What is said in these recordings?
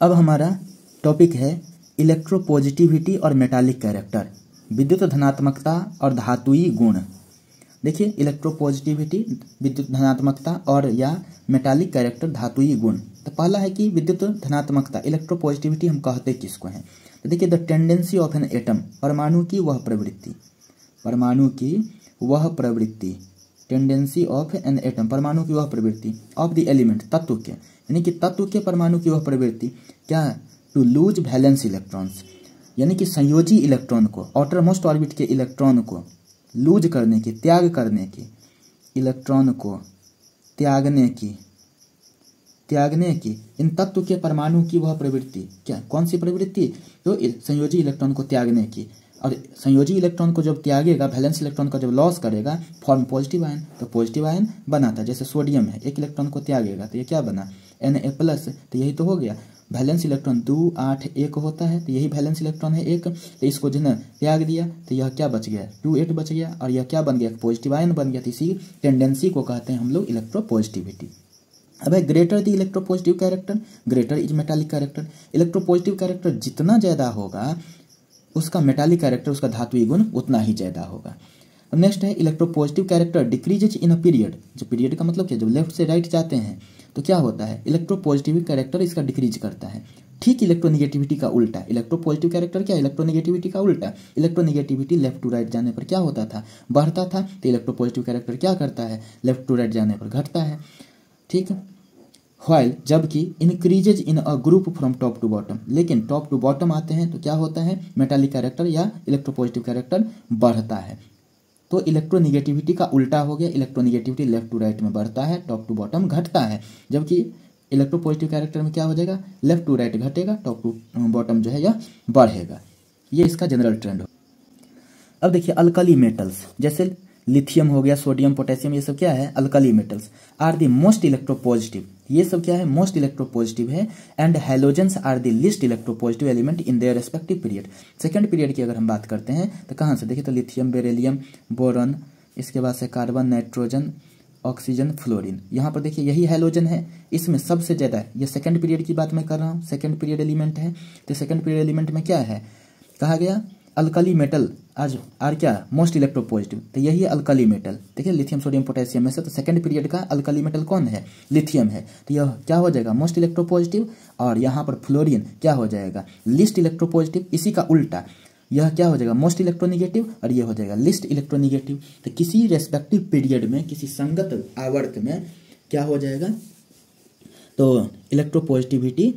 अब हमारा टॉपिक है इलेक्ट्रोपॉजिटिविटी और मेटालिक कैरेक्टर, विद्युत धनात्मकता और धातुई गुण। देखिए, इलेक्ट्रोपॉजिटिविटी विद्युत धनात्मकता और या मेटालिक कैरेक्टर धातुई गुण। तो पहला है कि विद्युत धनात्मकता, इलेक्ट्रोपॉजिटिविटी हम कहते किसको हैं? तो देखिए, the tendency of an atom, परमाणु की वह प्रवृत्ति, परमाणु की वह प्रवृत्ति, टेंडेंसी ऑफ एन एटम, परमाणु की वह प्रवृत्ति, ऑफ द एलिमेंट, तत्व के, यानी कि तत्व के परमाणु की वह प्रवृत्ति क्या? टू लूज वैलेंस इलेक्ट्रॉन्स, यानी कि संयोजी इलेक्ट्रॉन को, आउटर मोस्ट ऑर्बिट के इलेक्ट्रॉन को लूज करने की, त्याग करने की, इलेक्ट्रॉन को त्यागने की इन तत्व के परमाणु की वह प्रवृत्ति, क्या कौन सी प्रवृत्ति? तो संयोजी इलेक्ट्रॉन को त्यागने की। और संयोजी इलेक्ट्रॉन को जब त्यागेगा, वैलेंस इलेक्ट्रॉन का जब लॉस करेगा, फॉर्म पॉजिटिव आयन, तो पॉजिटिव आयन बनाता। जैसे सोडियम है, एक इलेक्ट्रॉन को त्यागेगा तो ये क्या बना? Na+, तो यही तो हो गया। वैलेंस इलेक्ट्रॉन 2, 8, 1 होता है, तो यही वैलेंस इलेक्ट्रॉन है 1, तो इसको जो है त्याग दिया तो यह क्या बच गया? 2, 8 बच गया, और यह क्या बन गया? पॉजिटिव आयन बन गया। तो इसी टेंडेंसी को कहते हैं हम लोग इलेक्ट्रोपॉजिटिविटी। अब है greater the electropositive character, greater is metallic character. Electropositive character जितना ज़्यादा होगा, उसका मेटालिक कैरेक्टर, उसका धातुई गुण उतना ही ज़्यादा होगा। अब नेक्स्ट है electropositive character decreases in a period. जो पीरियड का मतलब क्या? जब लेफ्ट से राइट जाते हैं तो क्या होता है? इलेक्ट्रोपॉजिटिव कैरेक्टर इसका डिक्रीज करता है। ठीक इलेक्ट्रोनेगेटिविटी का उल्टा, इलेक्ट्रोपॉजिटिव कैरेक्टर क्या? इलेक्ट्रोनेगेटिविटी का उल्टा। इलेक्ट्रोनेगेटिविटी लेफ्ट टू राइट जाने पर क्या होता था? बढ़ता था। तो इलेक्ट्रोपॉजिटिव कैरेक्टर क्या करता है? लेफ्ट टू राइट जाने पर घटता है। ठीक है, व्हाइल जबकि increases in a group from top to bottom, लेकिन टॉप टू बॉटम आते हैं तो क्या होता है? मेटालिक कैरेक्टर या इलेक्ट्रोपॉजिटिव कैरेक्टर बढ़ता है। तो इलेक्ट्रोनेगेटिविटी का उल्टा हो गया, इलेक्ट्रोनेगेटिविटी लेफ्ट टू राइट में बढ़ता है, टॉप टू बॉटम घटता है। जबकि इलेक्ट्रोपॉजिटिव कैरेक्टर में क्या हो जाएगा? लेफ्ट टू राइट घटेगा, टॉप टू बॉटम जो है यह बढ़ेगा। ये इसका जनरल ट्रेंड हो। अब देखिए, अल्कली मेटल्स जैसे लिथियम हो गया, सोडियम, पोटेशियम, ये सब क्या है? Alkali metals are the most electropositive. ये सब क्या है? मोस्ट इलेक्ट्रोपॉजिटिव है। And halogens are the least electropositive element in their respective period. Second period की अगर हम बात करते हैं तो कहाँ से? देखिए, तो लिथियम, बेरिलियम, बोरॉन, इसके बाद से कार्बन, नाइट्रोजन, ऑक्सीजन, फ्लोरीन। यहाँ पर देखिए यही हैलोजन है, इसमें सबसे ज़्यादा, ये सेकंड पीरियड की बात मैं कर रहा हूँ, सेकंड पीरियड एलिमेंट है। तो सेकंड पीरियड एलिमेंट में क्या है? कहा गया अल्कली मेटल आज आर क्या? Most electropositive. तो यही है अल्कली मेटल। देखिए, लिथियम, सोडियम, पोटेशियम में से तो सेकंड पीरियड का अल्कली मेटल कौन है? लिथियम है। तो यह क्या हो जाएगा? Most electropositive. और यहाँ पर फ्लोरीन क्या हो जाएगा? List electropositive. इसी का उल्टा यह क्या हो जाएगा? मोस्ट इलेक्ट्रोनिगेटिव, और यह हो जाएगा लिस्ट इलेक्ट्रोनिगेटिव। तो किसी रेस्पेक्टिव पीरियड में, किसी संगत आवर्त में क्या हो जाएगा? तो इलेक्ट्रोपॉजिटिविटी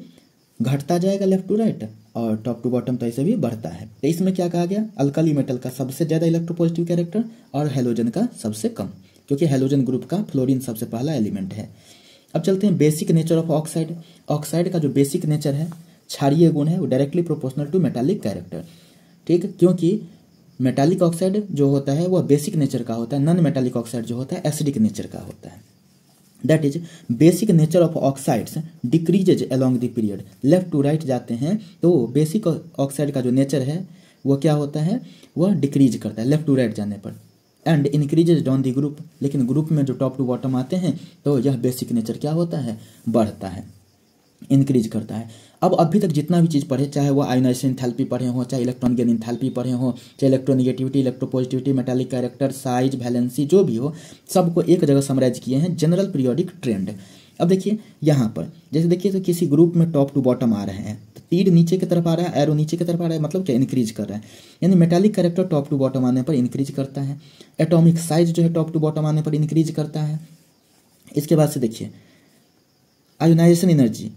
घटता जाएगा लेफ्ट टू राइट, और टॉप टू बॉटम तो ऐसे भी बढ़ता है। तो इसमें क्या कहा गया? अल्कली मेटल का सबसे ज़्यादा इलेक्ट्रोपॉजिटिव कैरेक्टर और हैलोजन का सबसे कम, क्योंकि हैलोजन ग्रुप का फ्लोरीन सबसे पहला एलिमेंट है। अब चलते हैं basic nature of oxide. Oxide का जो बेसिक नेचर है, क्षारीय गुण है, वो directly proportional to metallic character. ठीक, क्योंकि मेटालिक ऑक्साइड जो होता है वह बेसिक नेचर का होता है, नॉन मेटालिक ऑक्साइड जो होता है एसिडिक नेचर का होता है। That is basic nature of oxides decreases along the period. Left to right जाते हैं तो बेसिक ऑक्साइड का जो नेचर है वो क्या होता है? वह डिक्रीज करता है लेफ्ट टू राइट जाने पर। And increases down the group, लेकिन ग्रुप में जो टॉप टू बॉटम आते हैं तो यह बेसिक नेचर क्या होता है? बढ़ता है, इंक्रीज करता है। अब अभी तक जितना भी चीज़ पढ़े, चाहे वो आयोनाइजेशन एंथैल्पी पढ़े हो, चाहे इलेक्ट्रॉन गेन एंथैल्पी पढ़े हो, चाहे electronegativity, electropositivity, metallic character, size, valency, जो भी हो, सबको एक जगह समराइज किए हैं, जनरल पीरियोडिक ट्रेंड। अब देखिए यहाँ पर जैसे देखिए, तो किसी ग्रुप में टॉप टू बॉटम आ रहे हैं, तो तीर नीचे की तरफ आ रहा है, एरो नीचे की तरफ आ रहा है, मतलब क्या? इंक्रीज कर रहा है। यानी metallic character top to bottom आने पर इंक्रीज करता है। एटॉमिक साइज जो है टॉप टू बॉटम आने पर इंक्रीज करता है। इसके बाद से देखिए ionization energy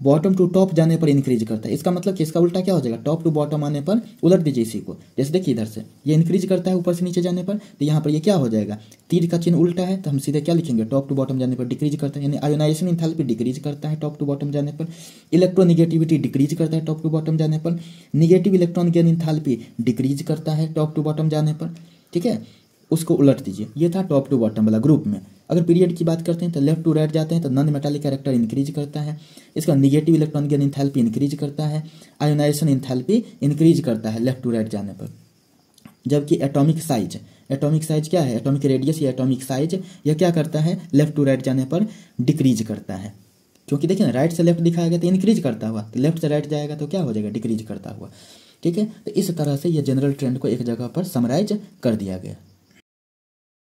bottom to top जाने पर इंक्रीज करता है। इसका मतलब कि इसका उल्टा क्या हो जाएगा? टॉप टू बॉटम आने पर उलट दीजिए इसी को। जैसे देखिए इधर से ये इंक्रीज करता है ऊपर से नीचे जाने पर, तो यहाँ पर ये क्या हो जाएगा? तीर का चिन्ह उल्टा है, तो हम सीधे क्या लिखेंगे? टॉप टू बॉटम जाने पर डिक्रीज करता है। यानी आयोनाइजेशन एंथैल्पी डिक्रीज करता है टॉप टू बॉटम जाने पर। इलेक्ट्रोनेगेटिविटी डिक्रीज करता है टॉप टू बॉटम जाने पर। Negative electron gain enthalpy decrease करता है टॉप टू बॉटम जाने पर। ठीक है, उसको उलट दीजिए। ये था टॉप टू बॉटम वाला ग्रुप में। अगर पीरियड की बात करते हैं तो लेफ्ट टू राइट जाते हैं तो नॉन मेटालिक कैरेक्टर इंक्रीज करता है। इसका negative electron gain enthalpy increase करता है। आयोनाइजेशन एंथैल्पी इंक्रीज करता है लेफ्ट टू राइट जाने पर। जबकि एटॉमिक साइज क्या है? एटॉमिक रेडियस या एटॉमिक साइज यह क्या करता है? लेफ्ट टू राइट जाने पर डिक्रीज करता है। क्योंकि देखिए ना राइट से लेफ्ट दिखाया गया तो इंक्रीज करता हुआ, तो लेफ्ट से राइट जाएगा तो क्या हो जाएगा, डिक्रीज करता हुआ। ठीक है, तो इस तरह से ये जनरल ट्रेंड को एक जगह पर समराइज कर दिया गया।